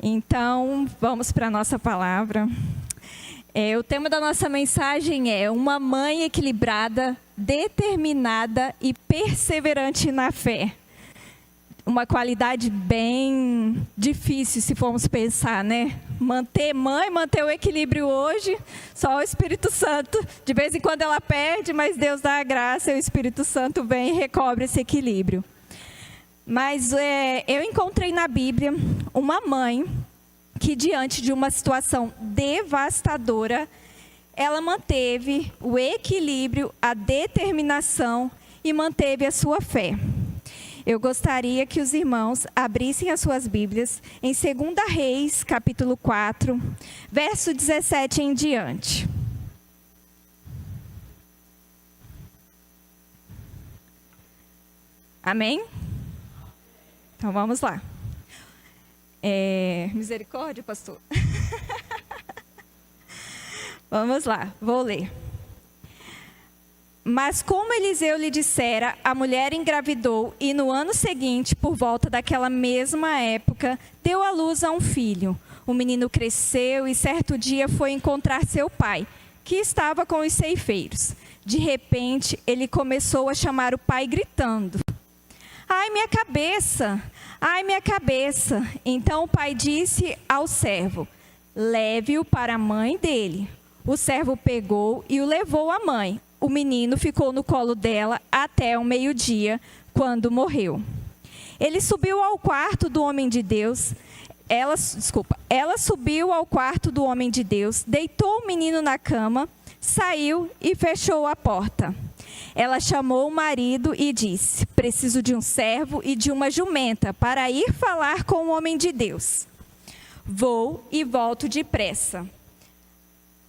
Então, vamos para a nossa palavra. O tema da nossa mensagem é uma mãe equilibrada, determinada e perseverante na fé. Uma qualidade bem difícil, se formos pensar, né? Manter o equilíbrio hoje, só o Espírito Santo. De vez em quando ela perde, mas Deus dá a graça e o Espírito Santo vem e recobre esse equilíbrio. Mas eu encontrei na Bíblia uma mãe que, diante de uma situação devastadora, ela manteve o equilíbrio, a determinação e manteve a sua fé. Eu gostaria que os irmãos abrissem as suas Bíblias em 2 Reis, capítulo 4, verso 17 em diante. Amém? Então vamos lá. Misericórdia, pastor. Vamos lá, vou ler. Mas como Eliseu lhe dissera, a mulher engravidou e no ano seguinte, por volta daquela mesma época, deu à luz a um filho. O menino cresceu e certo dia foi encontrar seu pai, que estava com os ceifeiros. De repente, ele começou a chamar o pai gritando: "Ai, minha cabeça! Ai, minha cabeça!" Então o pai disse ao servo: "Leve-o para a mãe dele." O servo pegou e o levou à mãe. O menino ficou no colo dela até o meio-dia, quando morreu. Ele subiu ao quarto do homem de Deus. Ela subiu ao quarto do homem de Deus, deitou o menino na cama, saiu e fechou a porta. Ela chamou o marido e disse: "Preciso de um servo e de uma jumenta para ir falar com o homem de Deus. Vou e volto depressa."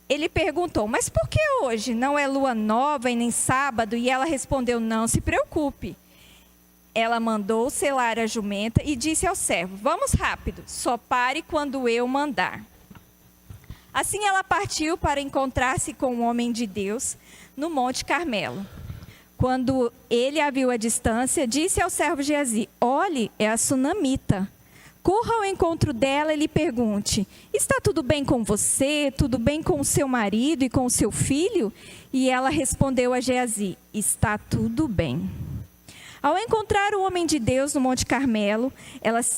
Ele perguntou: "Mas por que hoje? Não é lua nova e nem sábado?" E ela respondeu: "Não se preocupe." Ela mandou selar a jumenta e disse ao servo: "Vamos rápido, só pare quando eu mandar." Assim ela partiu para encontrar-se com o homem de Deus no Monte Carmelo. Quando ele a viu à distância, disse ao servo Geazi: "Olhe, é a sunamita. Corra ao encontro dela e lhe pergunte: está tudo bem com você? Tudo bem com o seu marido e com o seu filho?" E ela respondeu a Geazi: "Está tudo bem." Ao encontrar o homem de Deus no Monte Carmelo,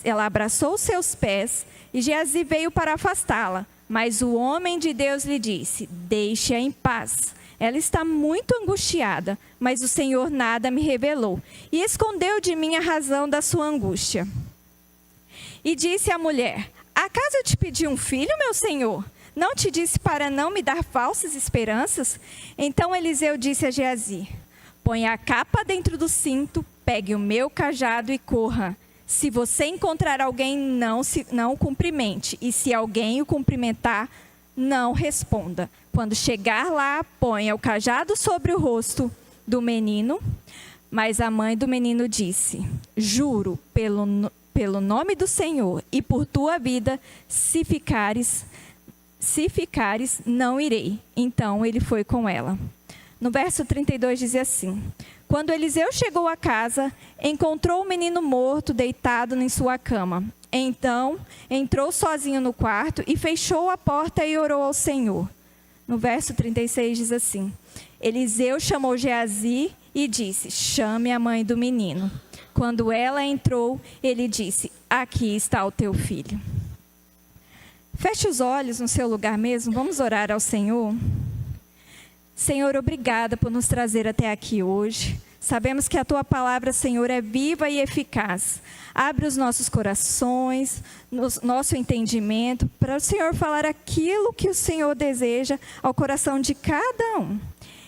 ela abraçou seus pés e Geazi veio para afastá-la. Mas o homem de Deus lhe disse: "Deixe-a em paz. Ela está muito angustiada, mas o Senhor nada me revelou e escondeu de mim a razão da sua angústia." E disse à mulher: "Acaso eu te pedi um filho, meu senhor? Não te disse para não me dar falsas esperanças?" Então Eliseu disse a Geazi: "Põe a capa dentro do cinto, pegue o meu cajado e corra. Se você encontrar alguém, não o cumprimente. E se alguém o cumprimentar, não responda. Quando chegar lá, ponha o cajado sobre o rosto do menino." Mas a mãe do menino disse: "Juro pelo nome do Senhor e por tua vida, se ficares, não irei." Então ele foi com ela. No verso 32 diz assim: Quando Eliseu chegou à casa, encontrou o menino morto deitado em sua cama. Então entrou sozinho no quarto e fechou a porta e orou ao Senhor. No verso 36 diz assim: Eliseu chamou Geazi e disse: "Chame a mãe do menino." Quando ela entrou, ele disse: "Aqui está o teu filho." Feche os olhos no seu lugar mesmo, vamos orar ao Senhor. Senhor, obrigada por nos trazer até aqui hoje. Sabemos que a tua palavra, Senhor, é viva e eficaz. Abre os nossos corações, nosso entendimento, para o Senhor falar aquilo que o Senhor deseja ao coração de cada um.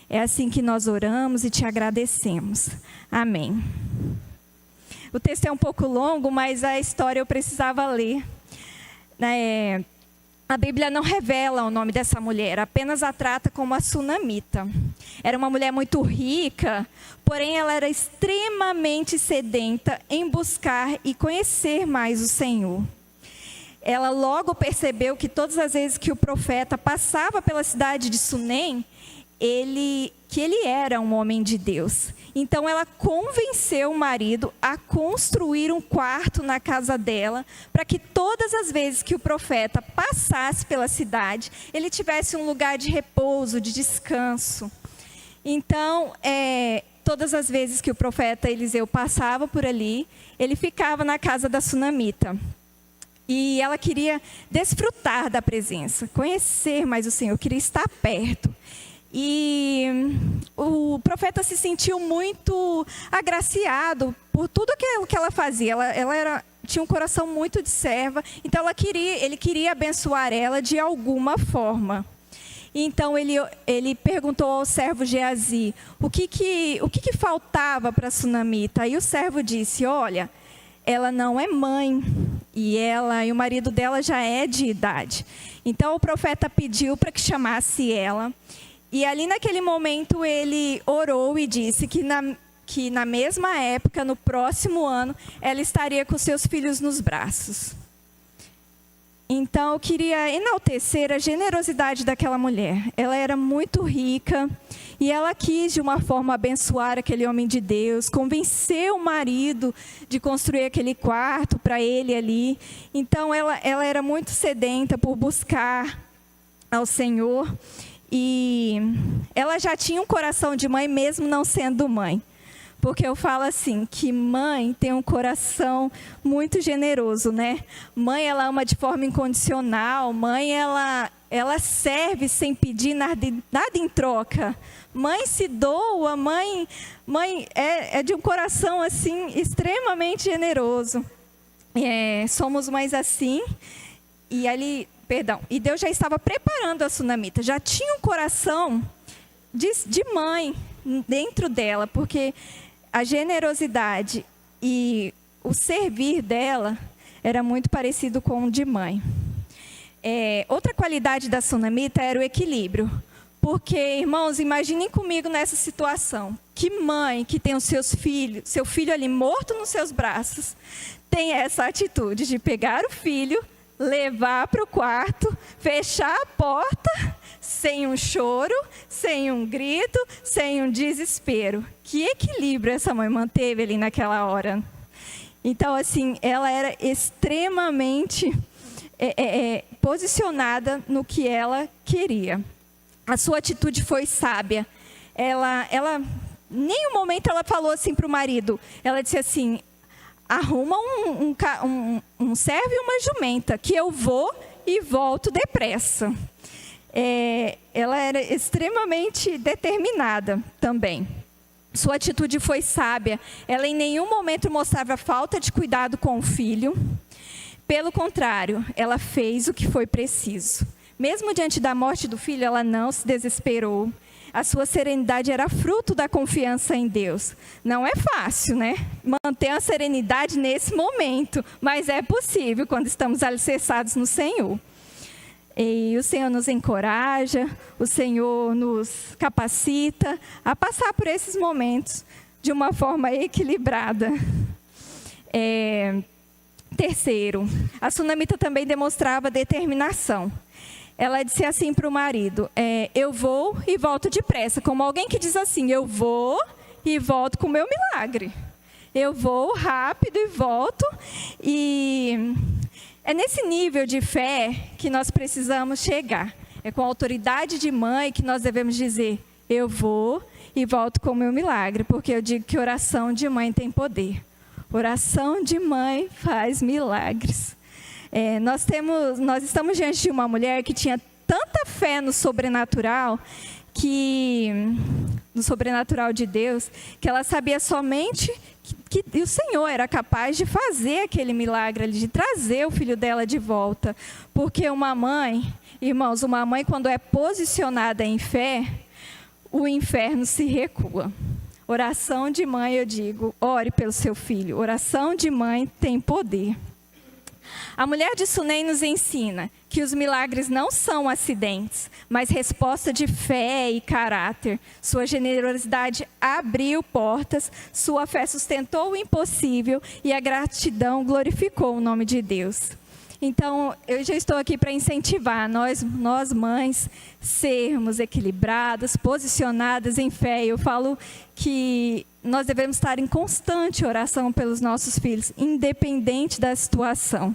É assim que nós oramos e te agradecemos. Amém. O texto é um pouco longo, mas a história eu precisava ler. A Bíblia não revela o nome dessa mulher, apenas a trata como a sunamita. Era uma mulher muito rica, porém ela era extremamente sedenta em buscar e conhecer mais o Senhor. Ela logo percebeu que todas as vezes que o profeta passava pela cidade de Sunem, que ele era um homem de Deus. Então ela convenceu o marido a construir um quarto na casa dela, para que todas as vezes que o profeta passasse pela cidade, ele tivesse um lugar de repouso, de descanso. Então, todas as vezes que o profeta Eliseu passava por ali, ele ficava na casa da sunamita. E ela queria desfrutar da presença, conhecer mais o Senhor, queria estar perto. E o profeta se sentiu muito agraciado por tudo aquilo que ela fazia. Ela tinha um coração muito de serva, então ele queria abençoar ela de alguma forma. Então ele perguntou ao servo Geazi o que faltava para a sunamita. Aí o servo disse: olha, ela não é mãe e o marido dela já é de idade. Então o profeta pediu para que chamasse ela. E ali naquele momento ele orou e disse que na mesma época, no próximo ano, ela estaria com seus filhos nos braços. Então eu queria enaltecer a generosidade daquela mulher. Ela era muito rica e ela quis de uma forma abençoar aquele homem de Deus, convencer o marido de construir aquele quarto para ele ali. Então ela era muito sedenta por buscar ao Senhor. E ela já tinha um coração de mãe, mesmo não sendo mãe. Porque eu falo assim, que mãe tem um coração muito generoso, né? Mãe, ela ama de forma incondicional. Mãe, ela serve sem pedir nada em troca. Mãe se doa, mãe é de um coração assim, extremamente generoso. Somos mães assim, e Deus já estava preparando a sunamita, já tinha um coração de mãe dentro dela, porque a generosidade e o servir dela era muito parecido com o de mãe. Outra qualidade da sunamita era o equilíbrio, porque, irmãos, imaginem comigo nessa situação, que mãe que tem seu filho ali morto nos seus braços, tem essa atitude de pegar o filho, levar para o quarto, fechar a porta, sem um choro, sem um grito, sem um desespero. Que equilíbrio essa mãe manteve ali naquela hora. Então, assim, ela era extremamente posicionada no que ela queria. A sua atitude foi sábia. Em nenhum momento ela falou assim para o marido. Ela disse assim: arruma um servo e uma jumenta, que eu vou e volto depressa. Ela era extremamente determinada também. Sua atitude foi sábia. Ela em nenhum momento mostrava falta de cuidado com o filho. Pelo contrário, ela fez o que foi preciso. Mesmo diante da morte do filho, ela não se desesperou. A sua serenidade era fruto da confiança em Deus. Não é fácil, né? Manter a serenidade nesse momento, mas é possível quando estamos alicerçados no Senhor. E o Senhor nos encoraja, o Senhor nos capacita a passar por esses momentos de uma forma equilibrada. Terceiro, a sunamita também demonstrava determinação. Ela disse assim para o marido: eu vou e volto depressa. Como alguém que diz assim: eu vou e volto com o meu milagre. Eu vou rápido e volto. E é nesse nível de fé que nós precisamos chegar. É com a autoridade de mãe que nós devemos dizer: eu vou e volto com o meu milagre. Porque eu digo que oração de mãe tem poder. Oração de mãe faz milagres. Nós estamos diante de uma mulher que tinha tanta fé no sobrenatural, no sobrenatural de Deus, que ela sabia somente que o Senhor era capaz de fazer aquele milagre ali, de trazer o filho dela de volta. Porque uma mãe, irmãos, quando é posicionada em fé, o inferno se recua. Oração de mãe, eu digo, ore pelo seu filho. Oração de mãe tem poder. A mulher de Sunem nos ensina que os milagres não são acidentes, mas resposta de fé e caráter. Sua generosidade abriu portas, sua fé sustentou o impossível e a gratidão glorificou o nome de Deus. Então, eu já estou aqui para incentivar nós mães, sermos equilibradas, posicionadas em fé. Eu falo que nós devemos estar em constante oração pelos nossos filhos, independente da situação.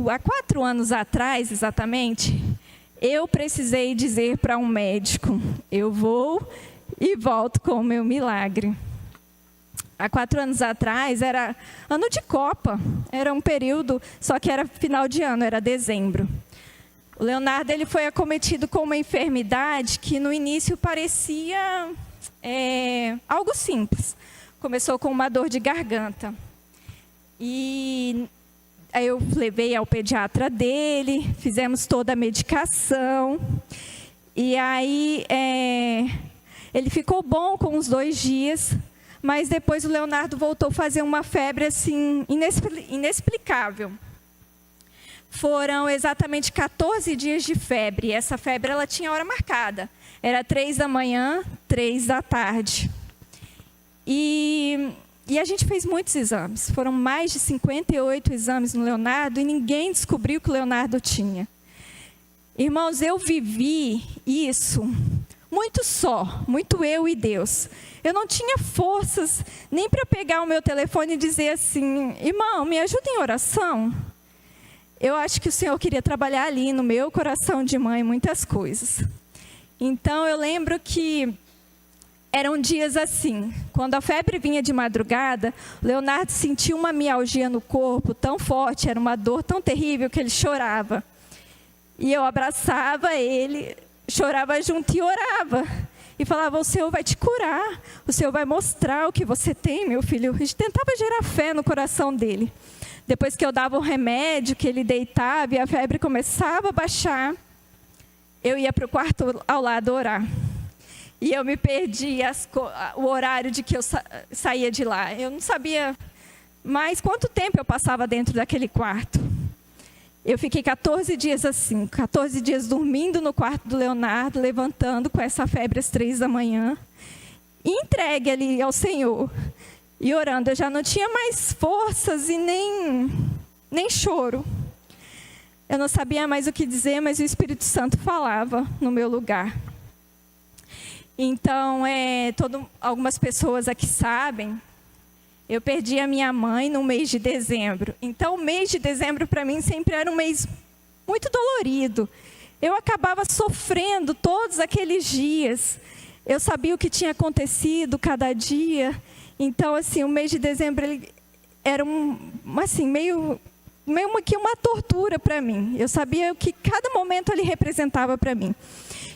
Há 4 anos atrás, exatamente, eu precisei dizer para um médico: eu vou e volto com o meu milagre. Há 4 anos atrás, era ano de Copa, era um período, só que era final de ano, era dezembro. O Leonardo ele foi acometido com uma enfermidade que no início parecia algo simples. Começou com uma dor de garganta. E aí eu levei ao pediatra dele, fizemos toda a medicação. E aí ele ficou bom com uns 2 dias. Mas depois o Leonardo voltou a fazer uma febre assim, inexplicável. Foram exatamente 14 dias de febre. Essa febre ela tinha hora marcada. Era 3 da manhã, 3 da tarde. E a gente fez muitos exames. Foram mais de 58 exames no Leonardo e ninguém descobriu o que o Leonardo tinha. Irmãos, eu vivi isso muito eu e Deus. Eu não tinha forças nem para pegar o meu telefone e dizer assim: irmão, me ajuda em oração. Eu acho que o Senhor queria trabalhar ali no meu coração de mãe muitas coisas. Então eu lembro que eram dias assim, quando a febre vinha de madrugada, o Leonardo sentia uma mialgia no corpo tão forte, era uma dor tão terrível que ele chorava. E eu abraçava ele, chorava junto e orava. E falava: o Senhor vai te curar, o Senhor vai mostrar o que você tem, meu filho. A gente tentava gerar fé no coração dele. Depois que eu dava o remédio, que ele deitava e a febre começava a baixar, eu ia para o quarto ao lado orar. E eu me perdi o horário de que eu saía de lá. Eu não sabia mais quanto tempo eu passava dentro daquele quarto. Eu fiquei 14 dias assim, 14 dias dormindo no quarto do Leonardo, levantando com essa febre às 3 da manhã, entregue ali ao Senhor e orando. Eu já não tinha mais forças e nem choro. Eu não sabia mais o que dizer, mas o Espírito Santo falava no meu lugar. Então, algumas pessoas aqui sabem, eu perdi a minha mãe no mês de dezembro. Então, o mês de dezembro para mim sempre era um mês muito dolorido. Eu acabava sofrendo todos aqueles dias. Eu sabia o que tinha acontecido cada dia. Então, assim, o mês de dezembro ele era meio que uma tortura para mim. Eu sabia o que cada momento ele representava para mim.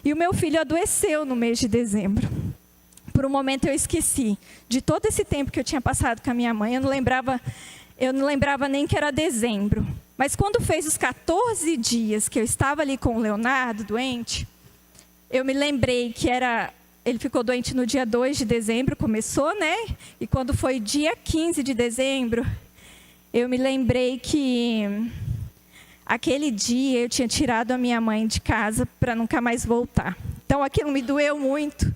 E o meu filho adoeceu no mês de dezembro. Por um momento eu esqueci de todo esse tempo que eu tinha passado com a minha mãe. Eu não lembrava nem que era dezembro. Mas quando fez os 14 dias que eu estava ali com o Leonardo, doente, eu me lembrei que ele ficou doente no dia 2 de dezembro, começou, né? E quando foi dia 15 de dezembro, eu me lembrei que aquele dia eu tinha tirado a minha mãe de casa para nunca mais voltar. Então aquilo me doeu muito.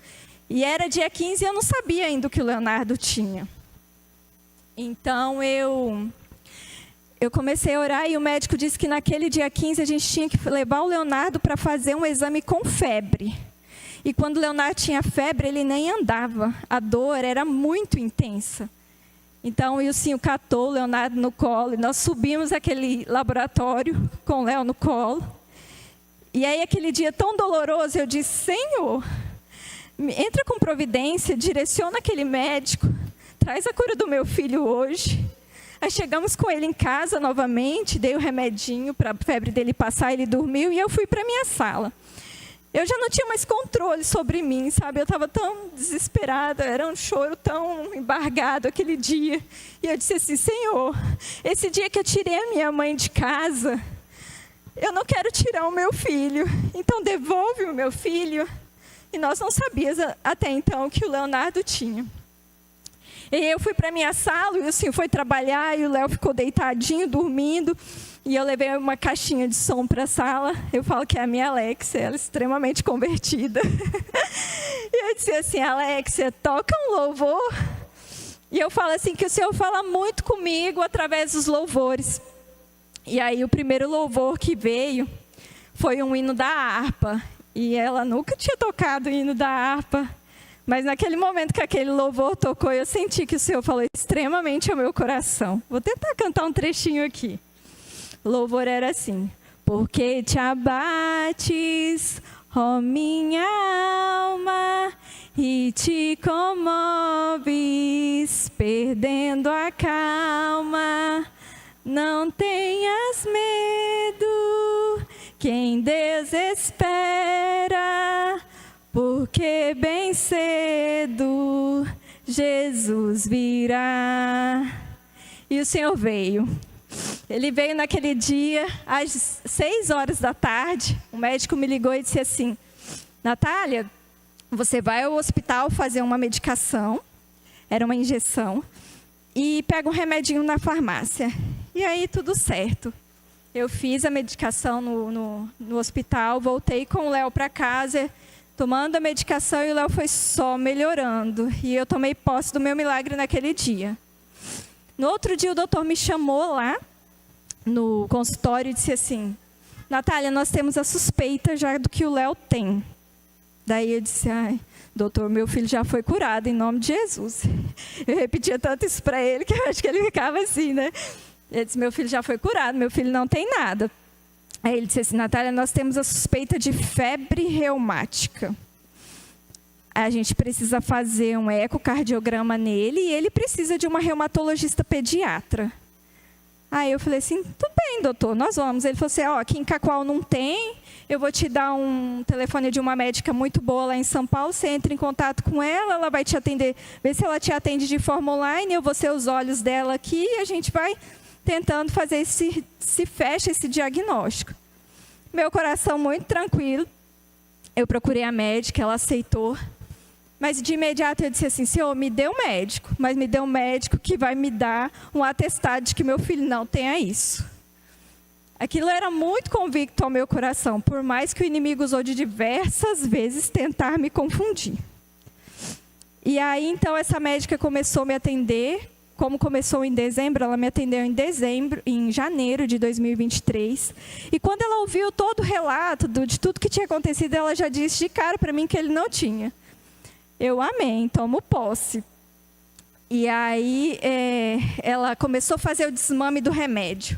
E era dia 15 e eu não sabia ainda o que o Leonardo tinha. Então eu comecei a orar e o médico disse que naquele dia 15 a gente tinha que levar o Leonardo para fazer um exame com febre. E quando o Leonardo tinha febre, ele nem andava. A dor era muito intensa. Então o Ilcinho catou o Leonardo no colo e nós subimos aquele laboratório com o Léo no colo. E aí aquele dia tão doloroso, eu disse: Senhor, entra com providência, direciona aquele médico, traz a cura do meu filho hoje. Aí chegamos com ele em casa novamente, dei o remedinho para a febre dele passar, ele dormiu e eu fui para a minha sala. Eu já não tinha mais controle sobre mim, sabe? Eu estava tão desesperada, era um choro tão embargado aquele dia. E eu disse assim: Senhor, esse dia que eu tirei a minha mãe de casa, eu não quero tirar o meu filho, então devolve o meu filho. E nós não sabíamos até então o que o Leonardo tinha. E eu fui para a minha sala, e o Ilcinho foi trabalhar, e o Léo ficou deitadinho, dormindo. E eu levei uma caixinha de som para a sala. Eu falo que é a minha Alexia, ela é extremamente convertida. E eu disse assim: Alexia, toca um louvor. E eu falo assim, que o Senhor fala muito comigo através dos louvores. E aí o primeiro louvor que veio foi um hino da harpa. E ela nunca tinha tocado o hino da harpa. Mas naquele momento que aquele louvor tocou, eu senti que o Senhor falou extremamente ao meu coração. Vou tentar cantar um trechinho aqui. O louvor era assim: porque te abates, ó minha alma, e te comoves, perdendo a calma. Não tenhas medo, quem desespera, porque bem cedo Jesus virá. E o Senhor veio. Ele veio naquele dia, às 6 horas da tarde. O médico me ligou e disse assim: Natália, você vai ao hospital fazer uma medicação, era uma injeção, e pega um remedinho na farmácia. E aí tudo certo. Eu fiz a medicação no hospital, voltei com o Léo para casa, tomando a medicação, e o Léo foi só melhorando. E eu tomei posse do meu milagre naquele dia. No outro dia, o doutor me chamou lá no consultório e disse assim: Natália, nós temos a suspeita já do que o Léo tem. Daí eu disse: ai, doutor, meu filho já foi curado, em nome de Jesus. Eu repetia tanto isso para ele, que eu acho que ele ficava assim, né? Ele disse: meu filho já foi curado, meu filho não tem nada. Aí ele disse assim: Natália, nós temos a suspeita de febre reumática. A gente precisa fazer um ecocardiograma nele e ele precisa de uma reumatologista pediatra. Aí eu falei assim: tudo bem, doutor, nós vamos. Ele falou assim: ó, aqui em Cacoal não tem, eu vou te dar um telefone de uma médica muito boa lá em São Paulo, você entra em contato com ela, ela vai te atender, vê se ela te atende de forma online, eu vou ser os olhos dela aqui e a gente vai tentando fazer se fecha esse diagnóstico. Meu coração muito tranquilo, eu procurei a médica, ela aceitou. Mas de imediato eu disse assim: Senhor, me dê um médico, mas me dê um médico que vai me dar um atestado de que meu filho não tenha isso. Aquilo era muito convicto ao meu coração, por mais que o inimigo usou de diversas vezes tentar me confundir. E aí então essa médica começou a me atender. Como começou em dezembro, ela me atendeu em janeiro de 2023. E quando ela ouviu todo o relato de tudo que tinha acontecido, ela já disse de cara para mim que ele não tinha. Eu amém, tomo posse. E aí ela começou a fazer o desmame do remédio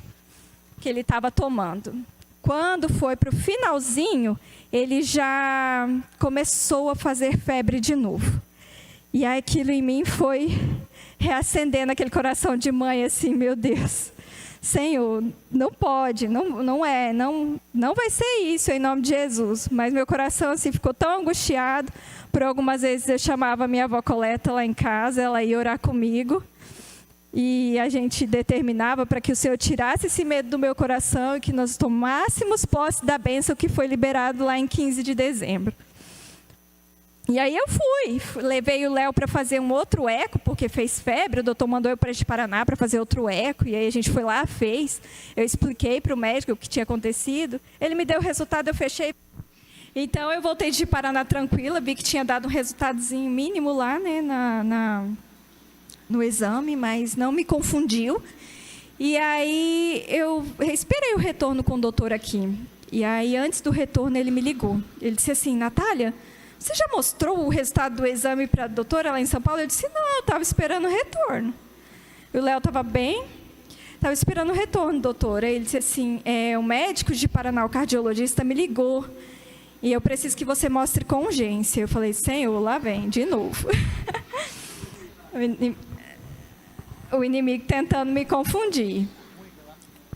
que ele estava tomando. Quando foi para o finalzinho, ele já começou a fazer febre de novo. E aí aquilo em mim foi reacendendo aquele coração de mãe assim: meu Deus, Senhor, não pode, não vai ser isso em nome de Jesus. Mas meu coração assim ficou tão angustiado. Por algumas vezes eu chamava a minha avó Coleta lá em casa, ela ia orar comigo. E a gente determinava para que o Senhor tirasse esse medo do meu coração e que nós tomássemos posse da bênção que foi liberado lá em 15 de dezembro. E aí eu levei o Léo para fazer um outro eco, porque fez febre, o doutor mandou eu para de Paraná para fazer outro eco, e aí a gente foi lá, fez. Eu expliquei para o médico o que tinha acontecido, ele me deu o resultado, eu fechei. Então eu voltei de Paraná tranquila, vi que tinha dado um resultadozinho mínimo lá, né, no exame, mas não me confundiu. E aí eu esperei o retorno com o doutor aqui. E aí antes do retorno ele me ligou. Ele disse assim: Natália, você já mostrou o resultado do exame para a doutora lá em São Paulo? Eu disse: não, eu estava esperando o retorno. E o Léo estava bem, estava esperando o retorno, doutora. Ele disse assim: o médico de Paraná, o cardiologista, me ligou. E eu preciso que você mostre com urgência. Eu falei: Senhor, lá vem, de novo. O inimigo tentando me confundir.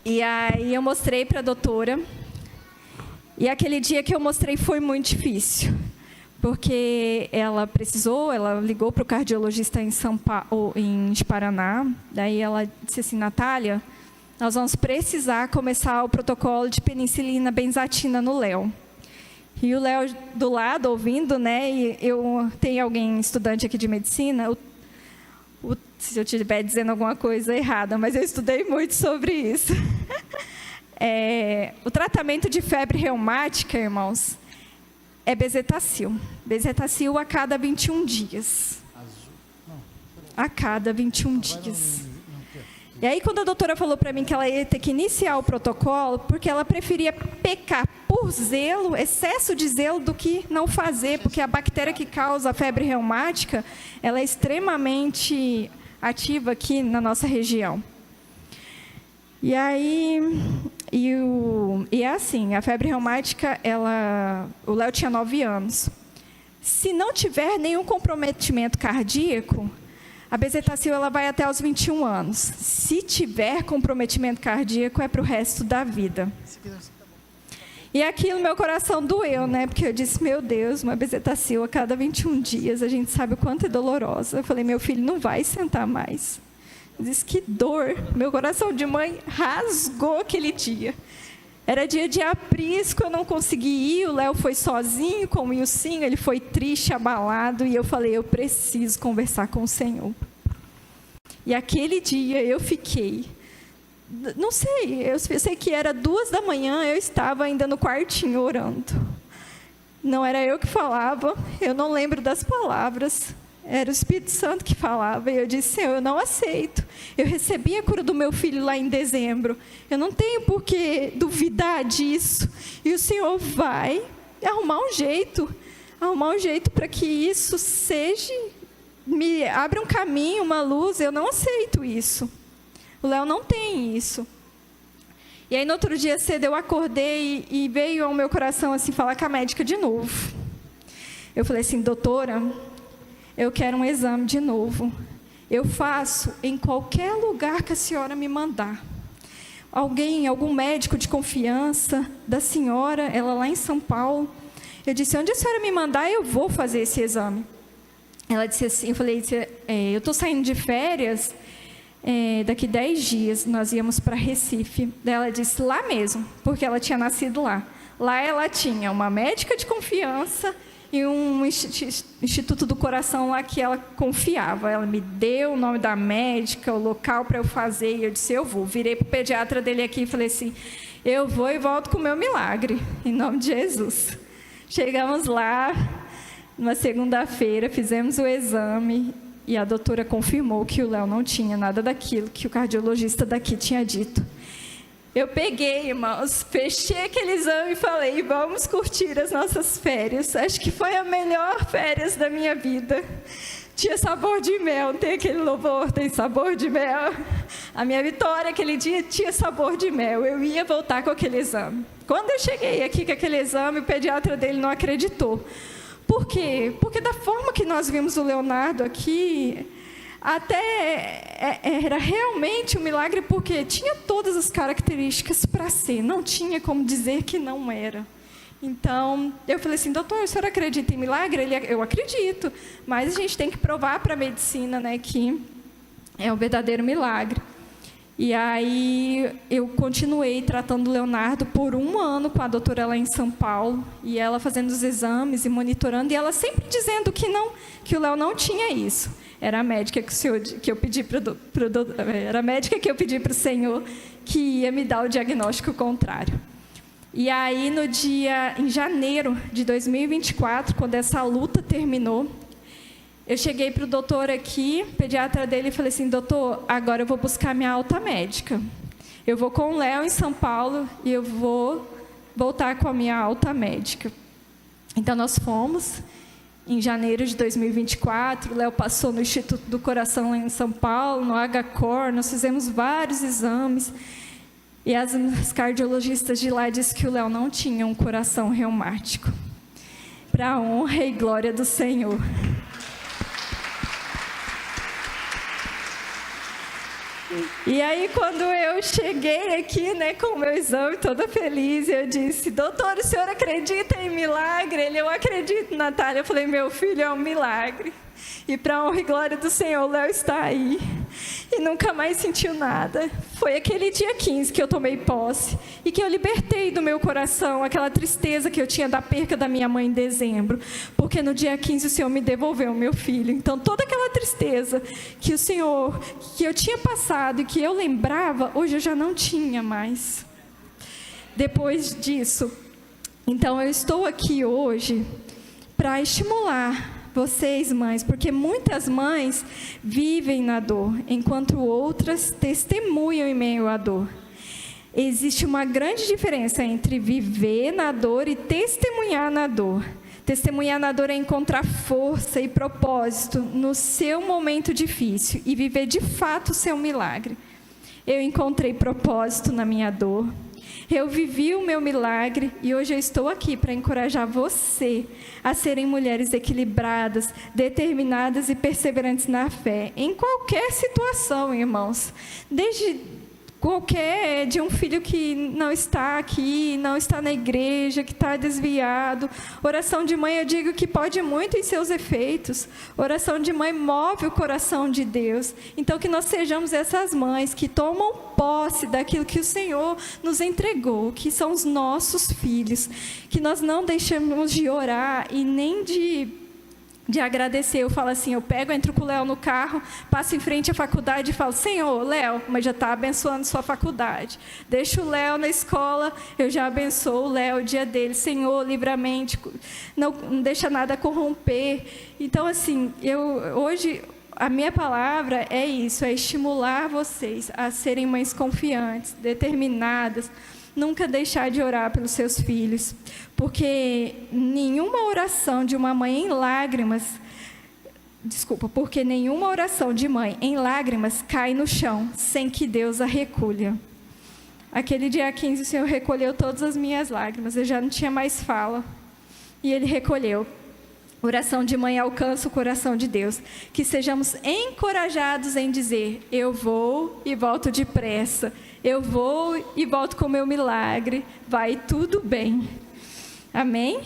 E aí eu mostrei para a doutora. E aquele dia que eu mostrei foi muito difícil. Porque ela ligou para o cardiologista em Paraná. Daí ela disse assim: Natália, nós vamos precisar começar o protocolo de penicilina benzatina no Léo. E o Léo do lado, ouvindo, né? E eu tenho alguém estudante aqui de medicina, se eu estiver dizendo alguma coisa errada, mas eu estudei muito sobre isso. O tratamento de febre reumática, irmãos, é bezetacil. Bezetacil a cada 21 dias. a cada 21 dias. E aí, quando a doutora falou para mim que ela ia ter que iniciar o protocolo, porque ela preferia pecar por zelo, excesso de zelo, do que não fazer, porque a bactéria que causa a febre reumática, ela é extremamente ativa aqui na nossa região. E aí, é assim, a febre reumática, o Léo tinha 9 anos. Se não tiver nenhum comprometimento cardíaco, a bezetacil ela vai até os 21 anos. Se tiver comprometimento cardíaco, é para o resto da vida. E aquilo, meu coração doeu, né? Porque eu disse, meu Deus, uma bezetacil a cada 21 dias, a gente sabe o quanto é dolorosa. Eu falei, meu filho não vai sentar mais. Eu disse, que dor. Meu coração de mãe rasgou aquele dia. Era dia de aprisco, eu não consegui ir, o Léo foi sozinho com o Wilson, ele foi triste, abalado, e eu falei, eu preciso conversar com o Senhor. E aquele dia eu fiquei, não sei, eu sei que era 2 da manhã, eu estava ainda no quartinho orando. Não era eu que falava, eu não lembro das palavras, era o Espírito Santo que falava, e eu disse, Senhor, eu não aceito. Eu recebi a cura do meu filho lá em dezembro, eu não tenho por que duvidar disso. E o Senhor vai arrumar um jeito para que isso me abra um caminho, uma luz. Eu não aceito isso. O Léo não tem isso. E aí, no outro dia cedo, eu acordei e veio ao meu coração assim, falar com a médica de novo. Eu falei assim, doutora, eu quero um exame de novo. Eu faço em qualquer lugar que a senhora me mandar. Algum médico de confiança da senhora, ela lá em São Paulo. Eu disse, onde a senhora me mandar, eu vou fazer esse exame. Ela disse assim, eu falei, eu estou saindo de férias, daqui 10 dias, nós íamos para Recife. Daí ela disse, lá mesmo, porque ela tinha nascido lá. Lá ela tinha uma médica de confiança e um instituto do coração lá que ela confiava. Ela me deu o nome da médica, o local para eu fazer, e eu disse, eu vou. Virei para o pediatra dele aqui e falei assim, eu vou e volto com o meu milagre, em nome de Jesus. Chegamos lá, numa segunda-feira, fizemos o exame, e a doutora confirmou que o Léo não tinha nada daquilo que o cardiologista daqui tinha dito. Eu peguei, irmãos, fechei aquele exame e falei, vamos curtir as nossas férias. Acho que foi a melhor férias da minha vida. Tinha sabor de mel, tem aquele louvor, tem sabor de mel. A minha vitória aquele dia tinha sabor de mel. Eu ia voltar com aquele exame. Quando eu cheguei aqui com aquele exame, o pediatra dele não acreditou. Por quê? Porque da forma que nós vimos o Leonardo aqui, até era realmente um milagre, porque tinha todas as características para ser, não tinha como dizer que não era. Então, eu falei assim, doutor, o senhor acredita em milagre? Eu acredito, mas a gente tem que provar para a medicina, né, que é um verdadeiro milagre. E aí, eu continuei tratando o Leonardo por 1 ano com a doutora lá em São Paulo, e ela fazendo os exames e monitorando, e ela sempre dizendo que o Léo não tinha isso. Era a médica que eu pedi para o Senhor que ia me dar o diagnóstico contrário. E aí, em janeiro de 2024, quando essa luta terminou, eu cheguei para o doutor aqui, pediatra dele, e falei assim, doutor, agora eu vou buscar minha alta médica. Eu vou com o Léo em São Paulo e eu vou voltar com a minha alta médica. Então, nós fomos. Em janeiro de 2024, o Léo passou no Instituto do Coração lá em São Paulo, no HCOR, nós fizemos vários exames, e as cardiologistas de lá disseram que o Léo não tinha um coração reumático. Para a honra e glória do Senhor. E aí, quando eu cheguei aqui, né, com o meu exame, toda feliz, eu disse, doutor, o senhor acredita em milagre? Ele, eu acredito, Natália. Eu falei, meu filho, é um milagre. E para a honra e glória do Senhor, o Léo está aí. E nunca mais sentiu nada. Foi aquele dia 15 que eu tomei posse e que eu libertei do meu coração aquela tristeza que eu tinha da perca da minha mãe em dezembro. Porque no dia 15 o Senhor me devolveu o meu filho. Então toda aquela tristeza que eu tinha passado e que eu lembrava, hoje eu já não tinha mais. Depois disso, então eu estou aqui hoje para estimular vocês, mães, porque muitas mães vivem na dor, enquanto outras testemunham em meio à dor. Existe uma grande diferença entre viver na dor e testemunhar na dor. Testemunhar na dor é encontrar força e propósito no seu momento difícil e viver de fato o seu milagre. Eu encontrei propósito na minha dor. Eu vivi o meu milagre e hoje eu estou aqui para encorajar você a serem mulheres equilibradas, determinadas e perseverantes na fé, em qualquer situação, irmãos. Desde qualquer de um filho que não está aqui, não está na igreja, que está desviado. Oração de mãe, eu digo que pode muito em seus efeitos. Oração de mãe move o coração de Deus. Então, que nós sejamos essas mães que tomam posse daquilo que o Senhor nos entregou, que são os nossos filhos. Que nós não deixemos de orar e nem de agradecer. Eu falo assim, eu pego, entro com o Léo no carro, passo em frente à faculdade e falo, Senhor, Léo, mas já está abençoando sua faculdade. Deixo o Léo na escola, eu já abençoo o Léo, o dia dele. Senhor, livramente, não deixa nada corromper. Então, assim, hoje, a minha palavra é isso, é estimular vocês a serem mães confiantes, determinadas, nunca deixar de orar pelos seus filhos, porque nenhuma oração de uma mãe em lágrimas, porque nenhuma oração de mãe em lágrimas cai no chão sem que Deus a recolha. Aquele dia 15, o Senhor recolheu todas as minhas lágrimas, eu já não tinha mais fala, e Ele recolheu. Oração de mãe alcança o coração de Deus. Que sejamos encorajados em dizer, eu vou e volto depressa. Eu vou e volto com o meu milagre. Vai tudo bem. Amém?